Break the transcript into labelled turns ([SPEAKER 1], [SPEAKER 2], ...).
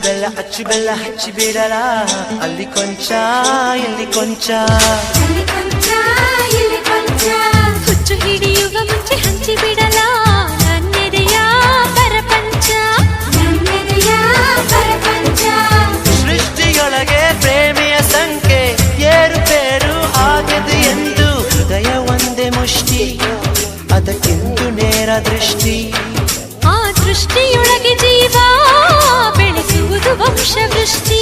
[SPEAKER 1] ಅಚ್ಚು ಬೆಲ್ಲ ಹಚ್ಚಿ ಬಿಡಲ ಅಲ್ಲಿ ಕೊಂಚ ಇಲ್ಲಿ ಕೊಂಚ
[SPEAKER 2] ಹುಚ್ಚು ಹಿಡಿಯುವ ಮುಂಚೆ ಹಂಚಿ ಬಿಡಲ ನನ್ನೆದೆಯ ಪರಪಂಚ
[SPEAKER 1] ಸೃಷ್ಟಿಯೊಳಗೆ ಪ್ರೇಮಿಯ ಸಂಖ್ಯೆ ಏರುಪೇರು ಆಗದು ಎಂದು ಹೃದಯ ಒಂದೇ ಮುಷ್ಟಿ ಅದಕ್ಕೆಂದು ನೇರ ದೃಷ್ಟಿ
[SPEAKER 2] ಆ ದೃಷ್ಟಿಯೊಳಗೆ ಜೀವ ಬೆಳೆಸುವುದು ವಂಶವೃಷ್ಟಿ